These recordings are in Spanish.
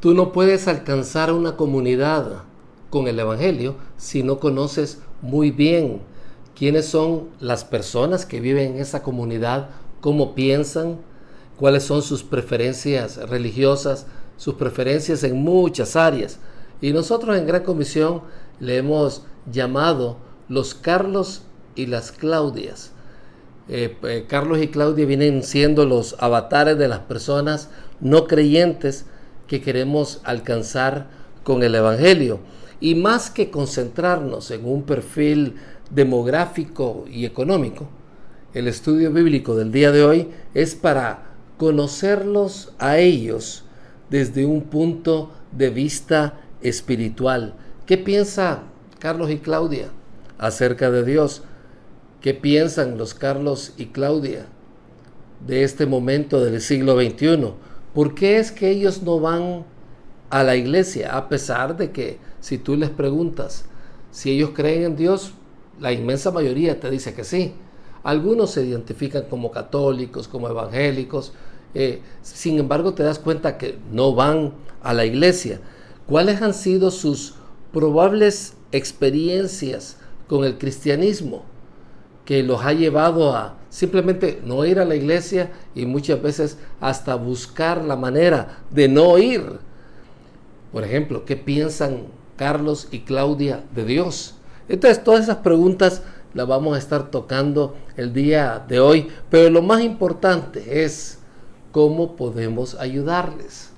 Tú no puedes alcanzar una comunidad con el Evangelio si no conoces muy bien quiénes son las personas que viven en esa comunidad, cómo piensan, cuáles son sus preferencias religiosas, sus preferencias en muchas áreas. Y nosotros en Gran Comisión le hemos llamado los Carlos y las Claudias. Carlos y Claudia vienen siendo los avatares de las personas no creyentes que queremos alcanzar con el Evangelio. Y más que concentrarnos en un perfil demográfico y económico, el estudio bíblico del día de hoy es para conocerlos a ellos desde un punto de vista espiritual. ¿Qué piensa Carlos y Claudia acerca de Dios? ¿Qué piensan los Carlos y Claudia de este momento del siglo XXI? ¿Por qué es que ellos no van a la iglesia? A pesar de que si tú les preguntas si ellos creen en Dios, la inmensa mayoría te dice que sí. Algunos se identifican como católicos, como evangélicos. Sin embargo, te das cuenta que no van a la iglesia. ¿Cuáles han sido sus probables experiencias con el cristianismo que los ha llevado a simplemente no ir a la iglesia y muchas veces hasta buscar la manera de no ir? Por ejemplo, ¿qué piensan Carlos y Claudia de Dios? Entonces, todas esas preguntas las vamos a estar tocando el día de hoy, pero lo más importante es cómo podemos ayudarles,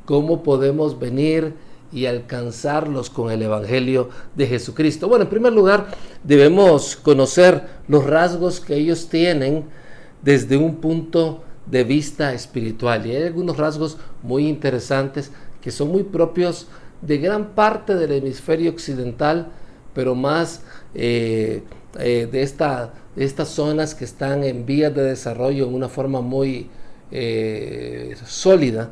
cómo podemos venir y alcanzarlos con el Evangelio de Jesucristo. Bueno, en primer lugar, debemos conocer los rasgos que ellos tienen desde un punto de vista espiritual. Y hay algunos rasgos muy interesantes que son muy propios de gran parte del hemisferio occidental, pero más de estas zonas que están en vías de desarrollo en una forma muy sólida.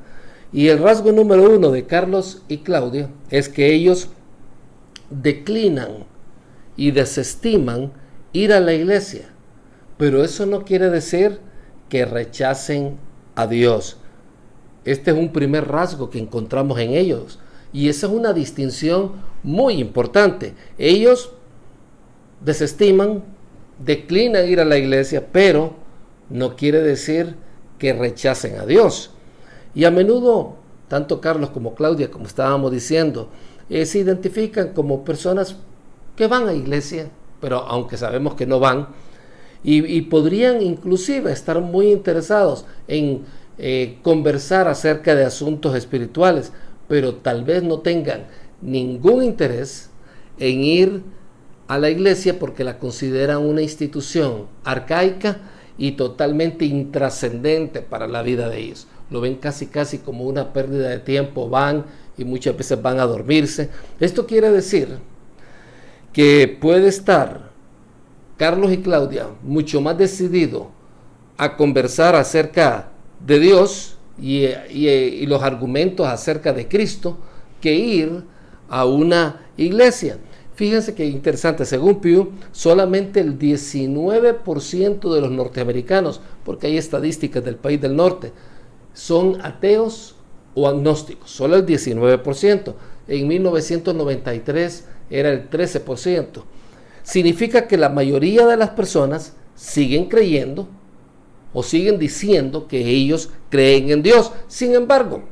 Y el rasgo número 1 de Carlos y Claudia es que ellos declinan y desestiman ir a la iglesia, pero eso no quiere decir que rechacen a Dios. Este es un primer rasgo que encontramos en ellos, y esa es una distinción muy importante. Ellos desestiman, declinan ir a la iglesia, pero no quiere decir que rechacen a Dios. Y a menudo, tanto Carlos como Claudia, como estábamos diciendo, se identifican como personas que van a iglesia, pero aunque sabemos que no van, y podrían inclusive estar muy interesados en conversar acerca de asuntos espirituales, pero tal vez no tengan ningún interés en ir a la iglesia porque la consideran una institución arcaica y totalmente intrascendente para la vida de ellos. Lo ven casi como una pérdida de tiempo, van y muchas veces van a dormirse. Esto quiere decir que puede estar Carlos y Claudia mucho más decidido a conversar acerca de Dios y los argumentos acerca de Cristo que ir a una iglesia. Fíjense qué interesante, según Pew, solamente el 19% de los norteamericanos, porque hay estadísticas del país del norte, son ateos o agnósticos, solo el 19%. En 1993 era el 13%. Significa que la mayoría de las personas siguen creyendo o siguen diciendo que ellos creen en Dios. Sin embargo,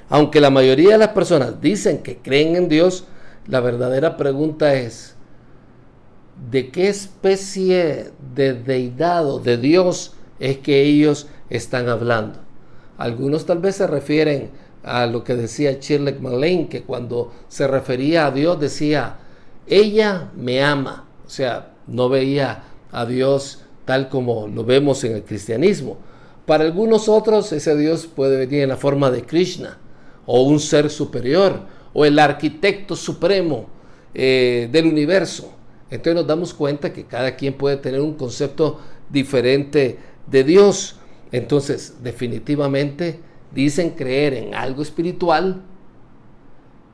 aunque la mayoría de las personas dicen que creen en Dios, la verdadera pregunta es: ¿de qué especie de deidad o de Dios es que ellos están hablando? Algunos tal vez se refieren a lo que decía Shirley MacLaine, que cuando se refería a Dios decía, ella me ama. O sea, no veía a Dios tal como lo vemos en el cristianismo. Para algunos otros ese Dios puede venir en la forma de Krishna, o un ser superior, o el arquitecto supremo del universo. Entonces nos damos cuenta que cada quien puede tener un concepto diferente de Dios. Entonces, definitivamente dicen creer en algo espiritual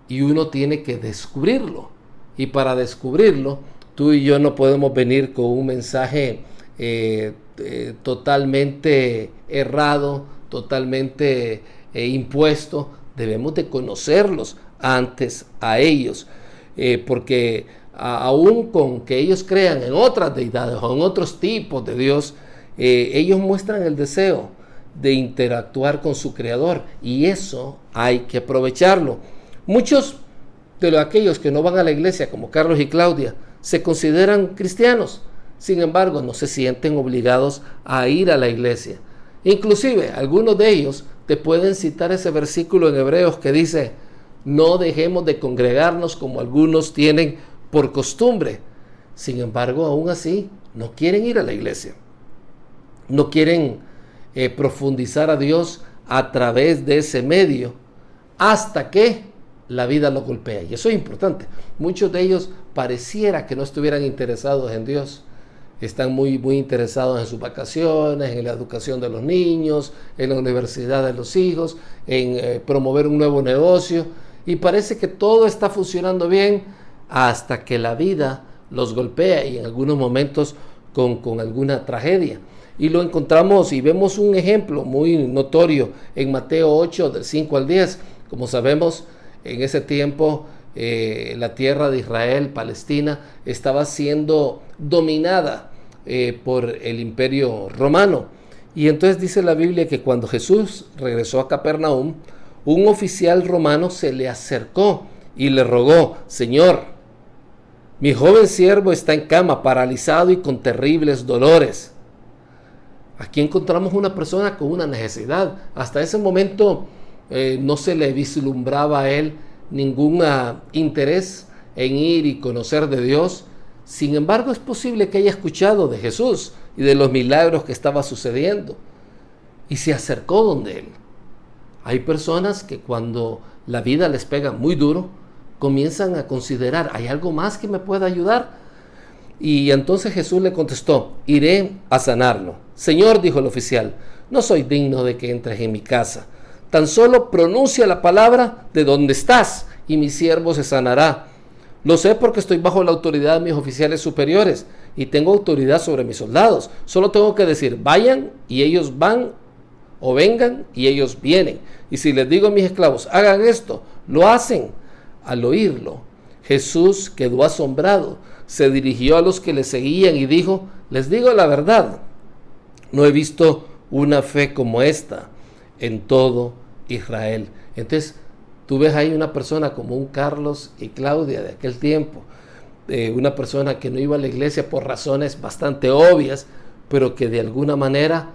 y uno tiene que descubrirlo. Y para descubrirlo, tú y yo no podemos venir con un mensaje totalmente errado, totalmente impuesto. debemos de conocerlos antes a ellos, porque aún con que ellos crean en otras deidades o en otros tipos de Dios, ellos muestran el deseo de interactuar con su Creador, y eso hay que aprovecharlo. Muchos de aquellos que no van a la iglesia, como Carlos y Claudia, se consideran cristianos, sin embargo no se sienten obligados a ir a la iglesia. Inclusive algunos de ellos te pueden citar ese versículo en Hebreos que dice: no dejemos de congregarnos como algunos tienen por costumbre. Sin embargo, aún así no quieren ir a la iglesia, no quieren profundizar a Dios a través de ese medio, hasta que la vida los golpea. Y eso es importante. Muchos de ellos pareciera que no estuvieran interesados en Dios. Están muy interesados en sus vacaciones, en la educación de los niños, en la universidad de los hijos, en promover un nuevo negocio, y parece que todo está funcionando bien hasta que la vida los golpea, y en algunos momentos con alguna tragedia. Y lo encontramos y vemos un ejemplo muy notorio en Mateo 8, del 5 al 10. Como sabemos, en ese tiempo la tierra de Israel, Palestina, estaba siendo dominada por el imperio romano. Y entonces dice la Biblia que cuando Jesús regresó a Capernaum, un oficial romano se le acercó y le rogó: Señor, mi joven siervo está en cama, paralizado y con terribles dolores. Aquí encontramos una persona con una necesidad. Hasta ese momento no se le vislumbraba a él ningún interés en ir y conocer de Dios. Sin embargo, es posible que haya escuchado de Jesús y de los milagros que estaba sucediendo, y se acercó donde él. Hay personas que cuando la vida les pega muy duro, comienzan a considerar: ¿hay algo más que me pueda ayudar? Y entonces Jesús le contestó: iré a sanarlo. Señor, dijo el oficial, no soy digno de que entres en mi casa. Tan solo pronuncia la palabra de donde estás y mi siervo se sanará. Lo sé porque estoy bajo la autoridad de mis oficiales superiores y tengo autoridad sobre mis soldados. Solo tengo que decir: vayan, y ellos van, o vengan y ellos vienen. Y si les digo a mis esclavos: hagan esto, lo hacen. Al oírlo, Jesús quedó asombrado, se dirigió a los que le seguían y dijo: les digo la verdad, no he visto una fe como esta en todo Israel. Entonces tú ves ahí una persona como un Carlos y Claudia de aquel tiempo, una persona que no iba a la iglesia por razones bastante obvias, pero que de alguna manera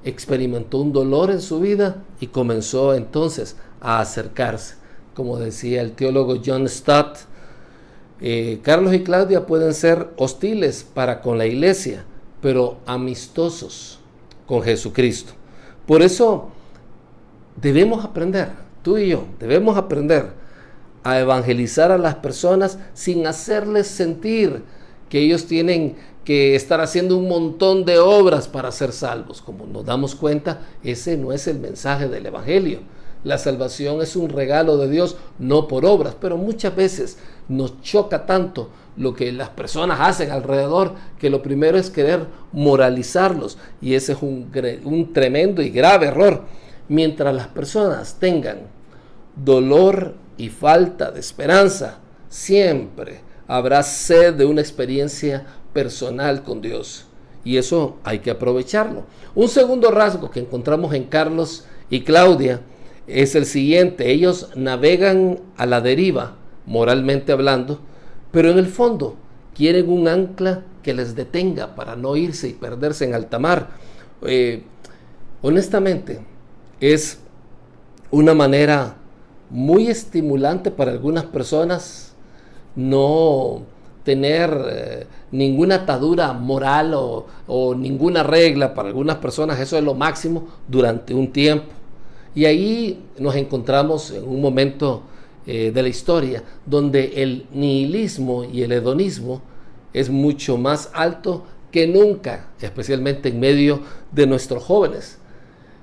experimentó un dolor en su vida y comenzó entonces a acercarse. Como decía el teólogo John Stott, Carlos y Claudia pueden ser hostiles para con la iglesia, pero amistosos con Jesucristo. Por eso debemos aprender, tú y yo, debemos aprender a evangelizar a las personas sin hacerles sentir que ellos tienen que estar haciendo un montón de obras para ser salvos. Como nos damos cuenta, ese no es el mensaje del evangelio. La salvación es un regalo de Dios, no por obras, pero muchas veces nos choca tanto lo que las personas hacen alrededor, que lo primero es querer moralizarlos, y ese es un tremendo y grave error. Mientras las personas tengan dolor y falta de esperanza, siempre habrá sed de una experiencia personal con Dios, y eso hay que aprovecharlo. Un segundo rasgo que encontramos en Carlos y Claudia es el siguiente: ellos navegan a la deriva, moralmente hablando, pero en el fondo quieren un ancla que les detenga para no irse y perderse en alta mar. Honestamente, es una manera muy estimulante para algunas personas no tener ninguna atadura moral o ninguna regla. Para algunas personas eso es lo máximo durante un tiempo. Y ahí nos encontramos en un momento de la historia donde el nihilismo y el hedonismo es mucho más alto que nunca, especialmente en medio de nuestros jóvenes.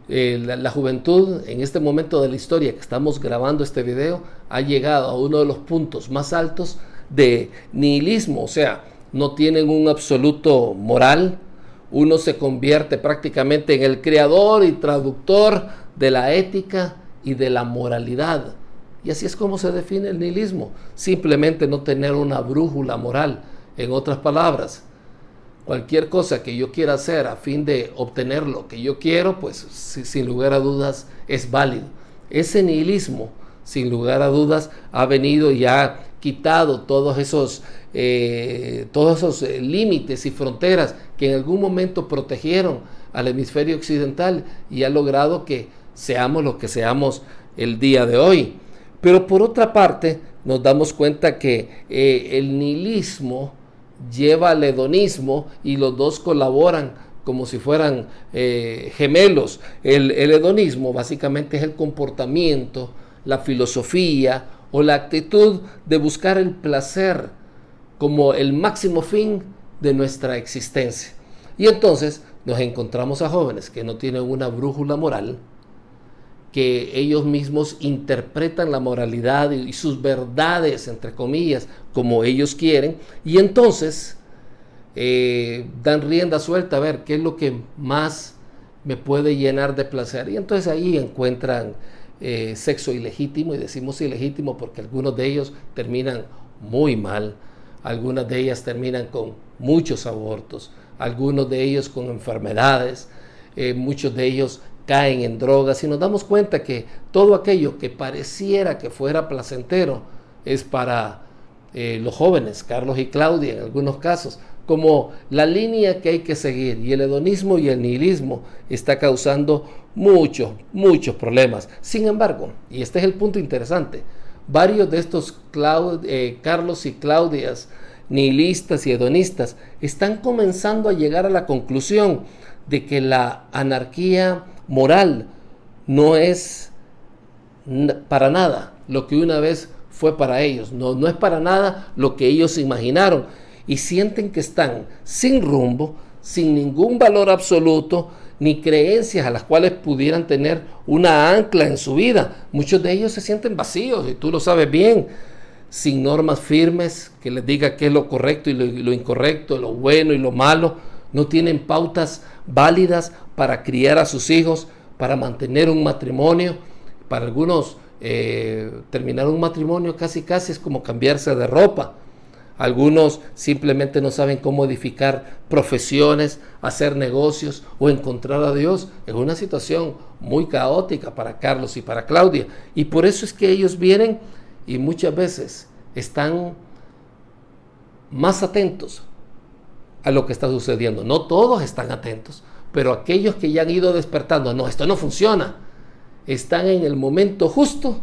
La juventud en este momento de la historia que estamos grabando este video ha llegado a uno de los puntos más altos de nihilismo, o sea, no tienen un absoluto moral. Uno se convierte prácticamente en el creador y traductor de la ética y de la moralidad. Y así es como se define el nihilismo, simplemente no tener una brújula moral. En otras palabras, cualquier cosa que yo quiera hacer a fin de obtener lo que yo quiero, pues sin lugar a dudas es válido. Ese nihilismo, sin lugar a dudas, ha venido y ha quitado todos esos límites y fronteras que en algún momento protegieron al hemisferio occidental y ha logrado que seamos lo que seamos el día de hoy. Pero por otra parte, nos damos cuenta que el nihilismo lleva al hedonismo y los dos colaboran como si fueran gemelos. El hedonismo básicamente es el comportamiento, la filosofía o la actitud de buscar el placer como el máximo fin de nuestra existencia. Y entonces nos encontramos a jóvenes que no tienen una brújula moral, que ellos mismos interpretan la moralidad y sus verdades, entre comillas, como ellos quieren, y entonces dan rienda suelta a ver qué es lo que más me puede llenar de placer. Y entonces ahí encuentran sexo ilegítimo, y decimos ilegítimo porque algunos de ellos terminan muy mal, algunas de ellas terminan con muchos abortos, algunos de ellos con enfermedades, muchos de ellos caen en drogas, y nos damos cuenta que todo aquello que pareciera que fuera placentero es para los jóvenes, Carlos y Claudia en algunos casos, como la línea que hay que seguir, y el hedonismo y el nihilismo está causando muchos problemas. Sin embargo, y este es el punto interesante, varios de estos Carlos y Claudias nihilistas y hedonistas están comenzando a llegar a la conclusión de que la anarquía moral no es para nada lo que una vez fue para ellos, no es para nada lo que ellos imaginaron, y sienten que están sin rumbo, sin ningún valor absoluto, ni creencias a las cuales pudieran tener una ancla en su vida. Muchos de ellos se sienten vacíos, y tú lo sabes bien, sin normas firmes que les diga qué es lo correcto y lo incorrecto, lo bueno y lo malo. No tienen pautas válidas para criar a sus hijos, para mantener un matrimonio. Para algunos terminar un matrimonio casi es como cambiarse de ropa. Algunos simplemente no saben cómo edificar profesiones, hacer negocios o encontrar a Dios. Es una situación muy caótica para Carlos y para Claudia, y por eso es que ellos vienen y muchas veces están más atentos a lo que está sucediendo. No todos están atentos, pero aquellos que ya han ido despertando, no, esto no funciona, están en el momento justo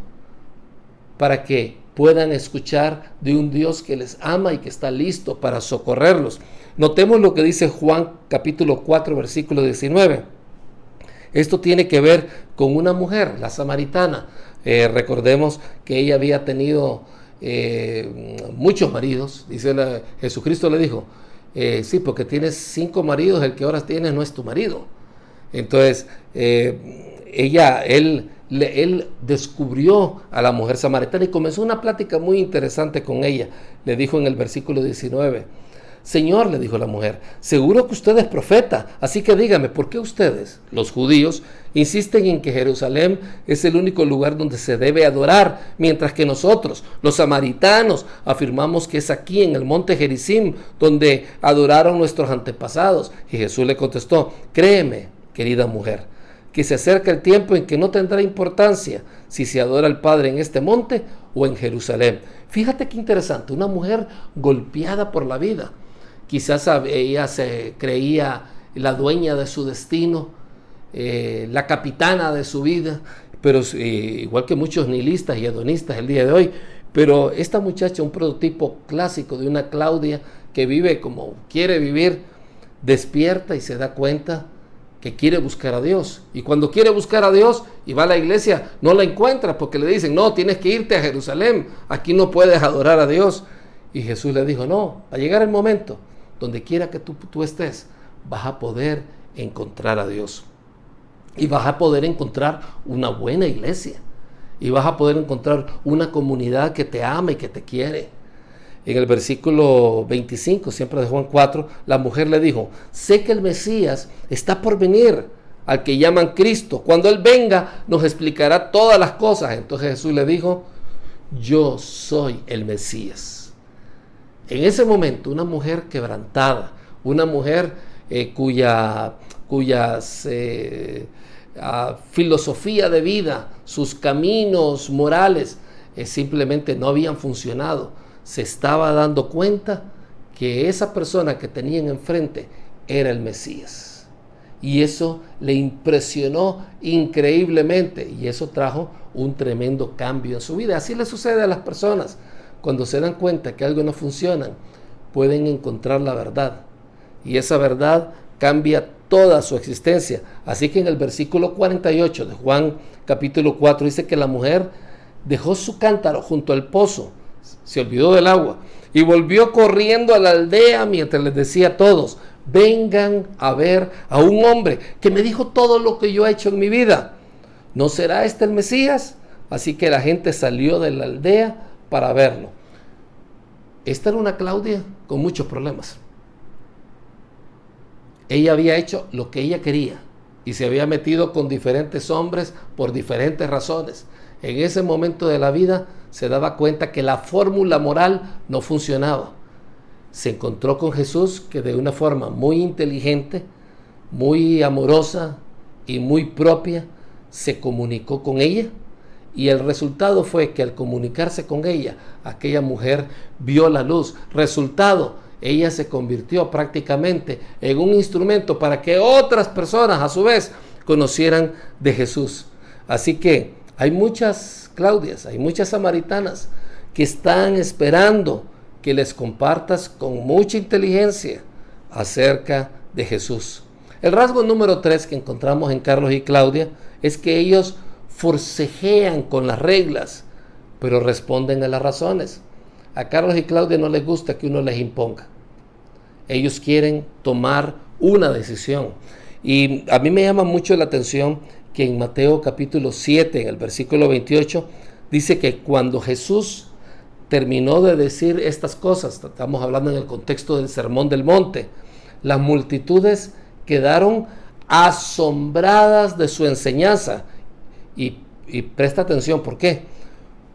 para que puedan escuchar de un Dios que les ama y que está listo para socorrerlos. Notemos lo que dice Juan capítulo 4 versículo 19. Esto tiene que ver con una mujer, la samaritana. Recordemos que ella había tenido muchos maridos. Jesucristo le dijo, sí, porque tienes 5 maridos, el que ahora tienes no es tu marido. Entonces, él descubrió a la mujer samaritana y comenzó una plática muy interesante con ella. Le dijo en el versículo 19, Señor, le dijo la mujer, seguro que usted es profeta, así que dígame, ¿por qué ustedes, los judíos, insisten en que Jerusalén es el único lugar donde se debe adorar, mientras que nosotros, los samaritanos, afirmamos que es aquí en el monte Gerizim donde adoraron nuestros antepasados? Y Jesús le contestó, créeme, querida mujer, que se acerca el tiempo en que no tendrá importancia si se adora al Padre en este monte o en Jerusalén. Fíjate qué interesante, una mujer golpeada por la vida. Quizás ella se creía la dueña de su destino, la capitana de su vida, pero igual que muchos nihilistas y hedonistas el día de hoy. Pero esta muchacha, un prototipo clásico de una Claudia que vive como quiere vivir, despierta y se da cuenta que quiere buscar a Dios. Y cuando quiere buscar a Dios y va a la iglesia, no la encuentra porque le dicen, no, tienes que irte a Jerusalén, aquí no puedes adorar a Dios. Y Jesús le dijo, no, va a llegar el momento, donde quiera que tú estés, vas a poder encontrar a Dios. Y vas a poder encontrar una buena iglesia. Y vas a poder encontrar una comunidad que te ama y que te quiere. En el versículo 25, siempre de Juan 4, la mujer le dijo, sé que el Mesías está por venir, al que llaman Cristo. Cuando Él venga, nos explicará todas las cosas. Entonces Jesús le dijo, yo soy el Mesías. En ese momento, una mujer quebrantada, una mujer cuyas filosofía de vida, sus caminos morales, simplemente no habían funcionado, se estaba dando cuenta que esa persona que tenían enfrente era el Mesías. Y eso le impresionó increíblemente, y eso trajo un tremendo cambio en su vida. Así le sucede a las personas. Cuando se dan cuenta que algo no funciona, pueden encontrar la verdad, y esa verdad cambia toda su existencia. Así que en el versículo 48 de Juan capítulo 4 dice que la mujer dejó su cántaro junto al pozo, se olvidó del agua y volvió corriendo a la aldea mientras les decía a todos, vengan a ver a un hombre que me dijo todo lo que yo he hecho en mi vida. ¿No será este el Mesías? Así que la gente salió de la aldea para verlo. Esta era una Claudia con muchos problemas. Ella había hecho lo que ella quería y se había metido con diferentes hombres por diferentes razones. En ese momento de la vida se daba cuenta que la fórmula moral no funcionaba. Se encontró con Jesús, que de una forma muy inteligente, muy amorosa y muy propia se comunicó con ella, y el resultado fue que al comunicarse con ella, aquella mujer vio la luz. Resultado, ella se convirtió prácticamente en un instrumento para que otras personas a su vez conocieran de Jesús. Así que hay muchas Claudias, hay muchas samaritanas que están esperando que les compartas con mucha inteligencia acerca de Jesús. El rasgo número 3 que encontramos en Carlos y Claudia es que ellos forcejean con las reglas, pero responden a las razones. A Carlos y Claudia no les gusta que uno les imponga. Ellos quieren tomar una decisión. Y a mí me llama mucho la atención que en Mateo capítulo 7, en el versículo 28, dice que cuando Jesús terminó de decir estas cosas, estamos hablando en el contexto del Sermón del Monte, las multitudes quedaron asombradas de su enseñanza. Y presta atención, ¿por qué?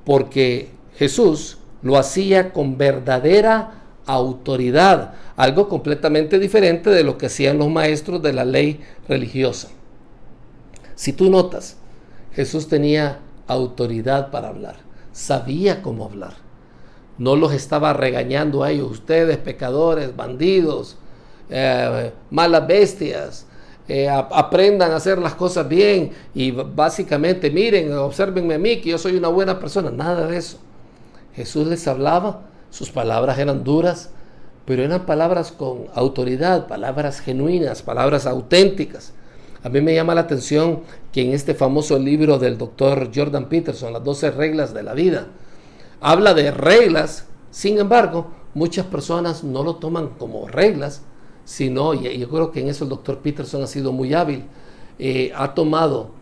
Porque Jesús lo hacía con verdadera autoridad, algo completamente diferente de lo que hacían los maestros de la ley religiosa. Si tú notas, Jesús tenía autoridad para hablar, sabía cómo hablar, no los estaba regañando a ellos, ustedes pecadores, bandidos, malas bestias, aprendan a hacer las cosas bien y básicamente miren, obsérvenme a mí que yo soy una buena persona. Nada de eso. Jesús les hablaba, sus palabras eran duras, pero eran palabras con autoridad, palabras genuinas, palabras auténticas. A mí me llama la atención que en este famoso libro del doctor Jordan Peterson, Las 12 reglas de la vida, habla de reglas. Sin embargo, muchas personas no lo toman como reglas, sino, y yo creo que en eso el doctor Peterson ha sido muy hábil, ha tomado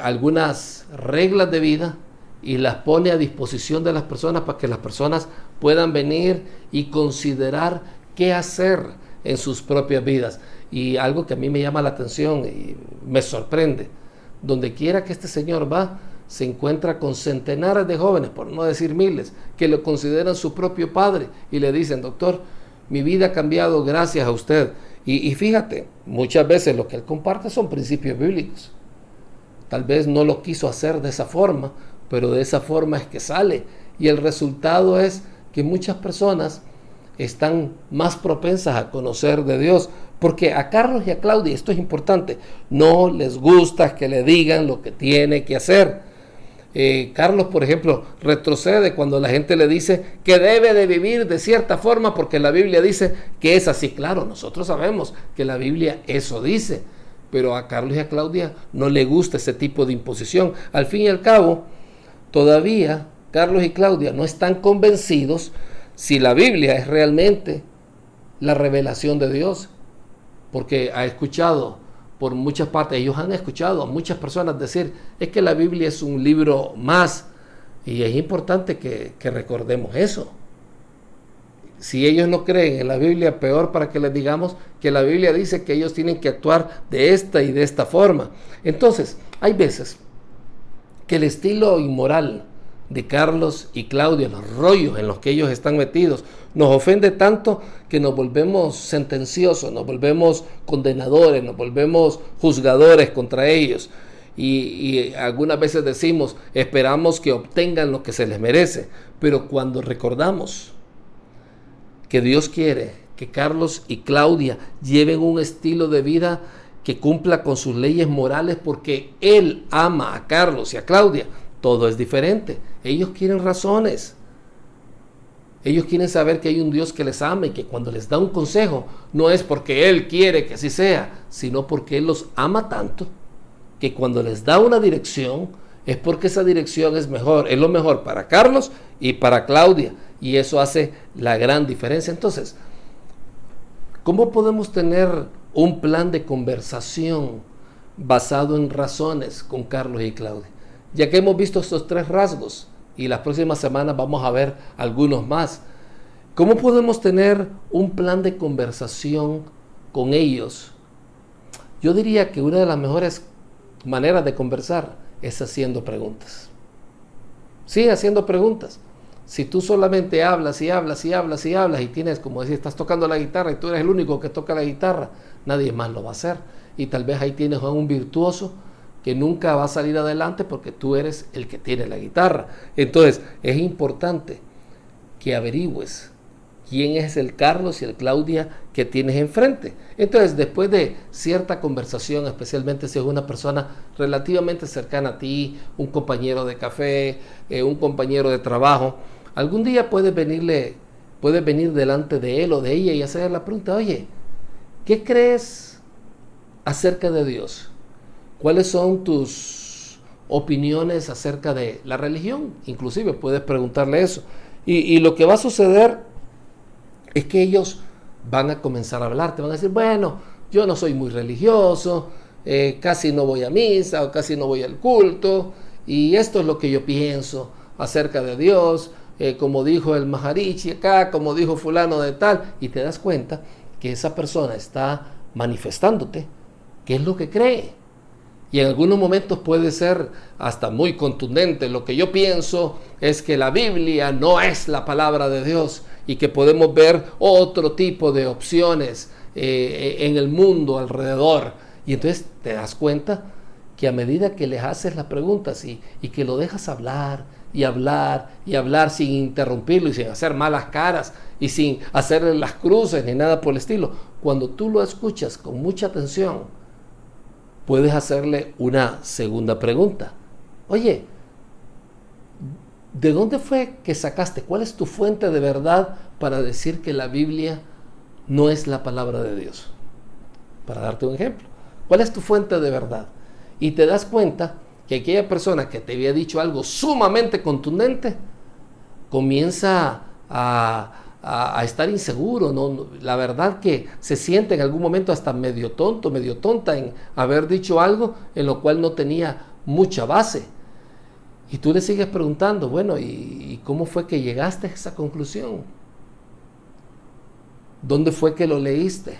algunas reglas de vida y las pone a disposición de las personas para que las personas puedan venir y considerar qué hacer en sus propias vidas. Y algo que a mí me llama la atención y me sorprende, donde quiera que este señor va, se encuentra con centenares de jóvenes, por no decir miles, que lo consideran su propio padre y le dicen, doctor, mi vida ha cambiado gracias a usted. Y fíjate, muchas veces lo que él comparte son principios bíblicos. Tal vez no lo quiso hacer de esa forma, pero de esa forma es que sale. Y el resultado es que muchas personas están más propensas a conocer de Dios. Porque a Carlos y a Claudia, esto es importante, no les gusta que le digan lo que tiene que hacer. Carlos, por ejemplo, retrocede cuando la gente le dice que debe de vivir de cierta forma porque la Biblia dice que es así. Claro, nosotros sabemos que la Biblia eso dice, pero a Carlos y a Claudia no le gusta ese tipo de imposición. Al fin y al cabo, todavía Carlos y Claudia no están convencidos si la Biblia es realmente la revelación de Dios, porque ha escuchado por muchas partes, ellos han escuchado a muchas personas decir, es que la Biblia es un libro más, y es importante que recordemos eso. si ellos no creen en la Biblia, peor para que les digamos que la Biblia dice que ellos tienen que actuar de esta y de esta forma. Entonces, hay veces que el estilo inmoral de Carlos y Claudia, los rollos en los que ellos están metidos, nos ofende tanto que nos volvemos sentenciosos, nos volvemos condenadores, nos volvemos juzgadores contra ellos. Y algunas veces decimos, esperamos que obtengan lo que se les merece. Pero cuando recordamos que Dios quiere que Carlos y Claudia lleven un estilo de vida que cumpla con sus leyes morales porque Él ama a Carlos y a Claudia, todo es diferente. Ellos quieren razones. Ellos quieren saber que hay un Dios que les ama y que cuando les da un consejo no es porque Él quiere que así sea, sino porque Él los ama tanto que cuando les da una dirección es porque esa dirección es mejor, es lo mejor para Carlos y para Claudia, y eso hace la gran diferencia. Entonces, ¿cómo podemos tener un plan de conversación basado en razones con Carlos y Claudia? Ya que hemos visto estos 3 rasgos y las próximas semanas vamos a ver algunos más, ¿cómo podemos tener un plan de conversación con ellos? Yo diría que una de las mejores maneras de conversar es haciendo preguntas. Sí, haciendo preguntas. Si tú solamente hablas y hablas y hablas y hablas y tienes, como decir, estás tocando la guitarra y tú eres el único que toca la guitarra, nadie más lo va a hacer. Y tal vez ahí tienes a un virtuoso que nunca va a salir adelante porque tú eres el que tiene la guitarra. Entonces, es importante que averigües quién es el Carlos y el Claudia que tienes enfrente. Entonces, después de cierta conversación, especialmente si es una persona relativamente cercana a ti, un compañero de café, un compañero de trabajo, algún día puedes venir delante de él o de ella y hacerle la pregunta, oye, ¿qué crees acerca de Dios? ¿Cuáles son tus opiniones acerca de la religión? Inclusive puedes preguntarle eso. Y lo que va a suceder es que ellos van a comenzar a hablar, te van a decir, bueno, yo no soy muy religioso, casi no voy a misa o casi no voy al culto, y esto es lo que yo pienso acerca de Dios, como dijo el Maharishi acá, como dijo fulano de tal, y te das cuenta que esa persona está manifestándote qué es lo que cree. Y en algunos momentos puede ser hasta muy contundente. Lo que yo pienso es que la Biblia no es la palabra de Dios y que podemos ver otro tipo de opciones en el mundo alrededor. Y entonces te das cuenta que a medida que les haces las preguntas y que lo dejas hablar y hablar y hablar sin interrumpirlo y sin hacer malas caras y sin hacerle las cruces ni nada por el estilo, cuando tú lo escuchas con mucha atención, puedes hacerle una segunda pregunta. Oye, ¿de dónde fue que sacaste? ¿Cuál es tu fuente de verdad para decir que la Biblia no es la palabra de Dios? Para darte un ejemplo. ¿Cuál es tu fuente de verdad? Y te das cuenta que aquella persona que te había dicho algo sumamente contundente comienza a estar inseguro, ¿no? La verdad que se siente en algún momento hasta medio tonto, medio tonta en haber dicho algo en lo cual no tenía mucha base. Y tú le sigues preguntando, bueno, ¿y cómo fue que llegaste a esa conclusión? ¿Dónde fue que lo leíste?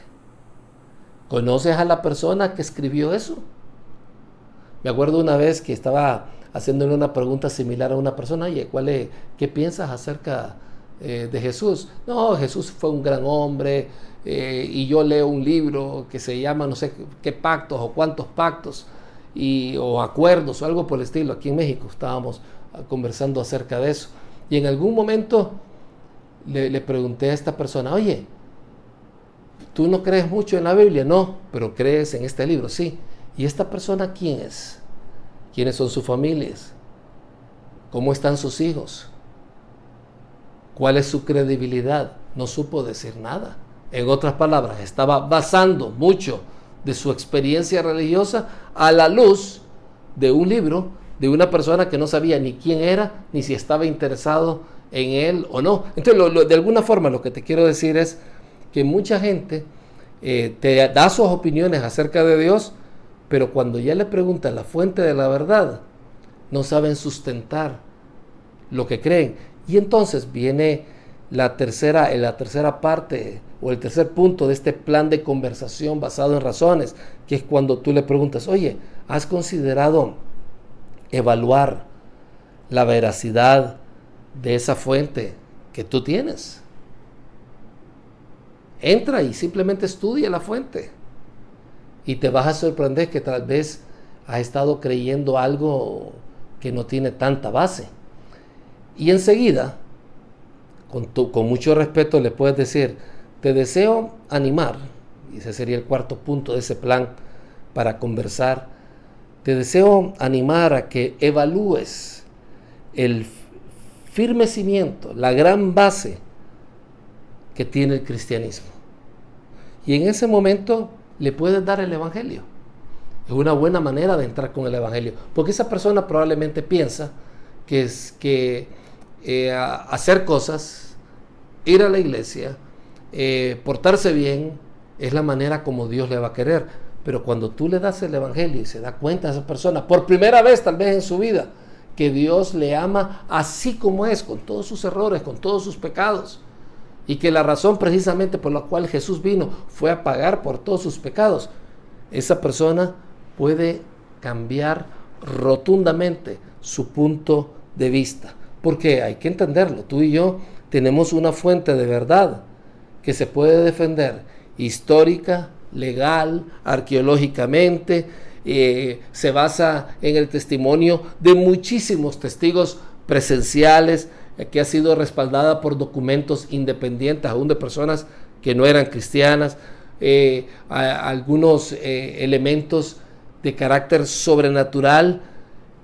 ¿Conoces a la persona que escribió eso? Me acuerdo una vez que estaba haciéndole una pregunta similar a una persona, oye, ¿qué piensas acerca de Jesús? No, Jesús fue un gran hombre y yo leo un libro que se llama no sé qué pactos o cuántos pactos o acuerdos o algo por el estilo. Aquí en México estábamos conversando acerca de eso y en algún momento le pregunté a esta persona, oye, ¿tú no crees mucho en la Biblia? No, pero crees en este libro, sí. ¿Y esta persona quién es? ¿Quiénes son sus familias? ¿Cómo están sus hijos? ¿Cuál es su credibilidad? No supo decir nada. En otras palabras, estaba basando mucho de su experiencia religiosa a la luz de un libro de una persona que no sabía ni quién era, ni si estaba interesado en él o no. Entonces, de alguna forma, lo que te quiero decir es que mucha gente te da sus opiniones acerca de Dios, pero cuando ya le preguntan la fuente de la verdad, no saben sustentar lo que creen. Y entonces viene la tercera parte o el tercer punto de este plan de conversación basado en razones, que es cuando tú le preguntas, oye, ¿has considerado evaluar la veracidad de esa fuente que tú tienes? Entra y simplemente estudia la fuente y te vas a sorprender que tal vez has estado creyendo algo que no tiene tanta base. Y enseguida, con mucho respeto, le puedes decir, te deseo animar, y ese sería el cuarto punto de ese plan para conversar, te deseo animar a que evalúes el firme cimiento, la gran base que tiene el cristianismo. Y en ese momento le puedes dar el evangelio. Es una buena manera de entrar con el evangelio, porque esa persona probablemente piensa que hacer cosas, ir a la iglesia, portarse bien, es la manera como Dios le va a querer. Pero cuando tú le das el evangelio y se da cuenta a esa persona, por primera vez tal vez en su vida, que Dios le ama así como es, con todos sus errores, con todos sus pecados, y que la razón precisamente por la cual Jesús vino fue a pagar por todos sus pecados, esa persona puede cambiar rotundamente su punto de vista. Porque hay que entenderlo, tú y yo tenemos una fuente de verdad que se puede defender histórica, legal, arqueológicamente, se basa en el testimonio de muchísimos testigos presenciales, que ha sido respaldada por documentos independientes, aún de personas que no eran cristianas, algunos elementos de carácter sobrenatural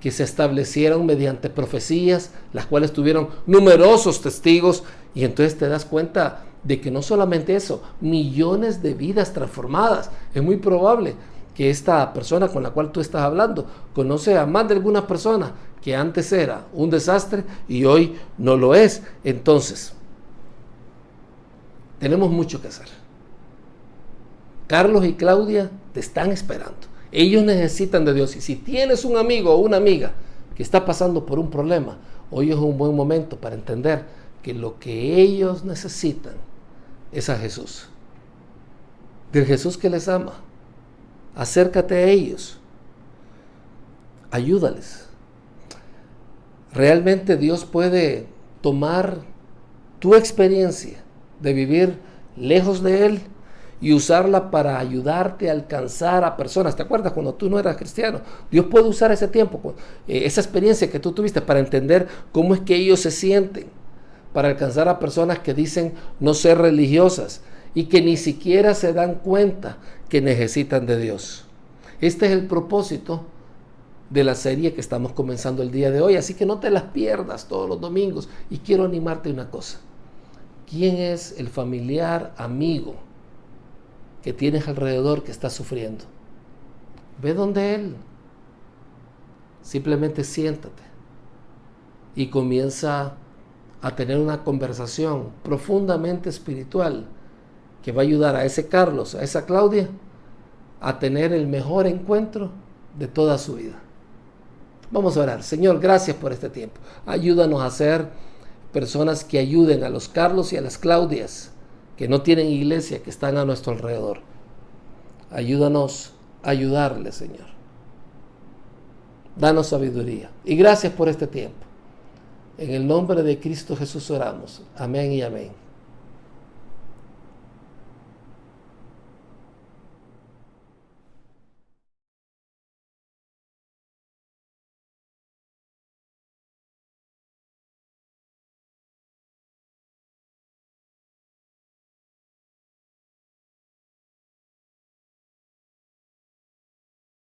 que se establecieron mediante profecías, las cuales tuvieron numerosos testigos, y entonces te das cuenta de que no solamente eso, millones de vidas transformadas. Es muy probable que esta persona con la cual tú estás hablando conoce a más de alguna persona que antes era un desastre y hoy no lo es. Entonces, tenemos mucho que hacer. Carlos y Claudia te están esperando. Ellos necesitan de Dios. Y si tienes un amigo o una amiga que está pasando por un problema, hoy es un buen momento para entender que lo que ellos necesitan es a Jesús. Del Jesús que les ama. Acércate a ellos. Ayúdales. Realmente Dios puede tomar tu experiencia de vivir lejos de Él y usarla para ayudarte a alcanzar a personas. ¿Te acuerdas cuando tú no eras cristiano? Dios puede usar ese tiempo, esa experiencia que tú tuviste para entender cómo es que ellos se sienten, para alcanzar a personas que dicen no ser religiosas y que ni siquiera se dan cuenta que necesitan de Dios. Este es el propósito de la serie que estamos comenzando el día de hoy, así que no te las pierdas todos los domingos. Y quiero animarte a una cosa: ¿quién es el familiar, amigo que tienes alrededor que está sufriendo? Ve donde él, simplemente siéntate y comienza a tener una conversación profundamente espiritual que va a ayudar a ese Carlos, a esa Claudia, a tener el mejor encuentro de toda su vida. Vamos a orar. Señor, gracias por este tiempo. Ayúdanos a ser personas que ayuden a los Carlos y a las Claudias que no tienen iglesia, que están a nuestro alrededor. Ayúdanos a ayudarles, Señor. Danos sabiduría. Y gracias por este tiempo. En el nombre de Cristo Jesús oramos. Amén y amén.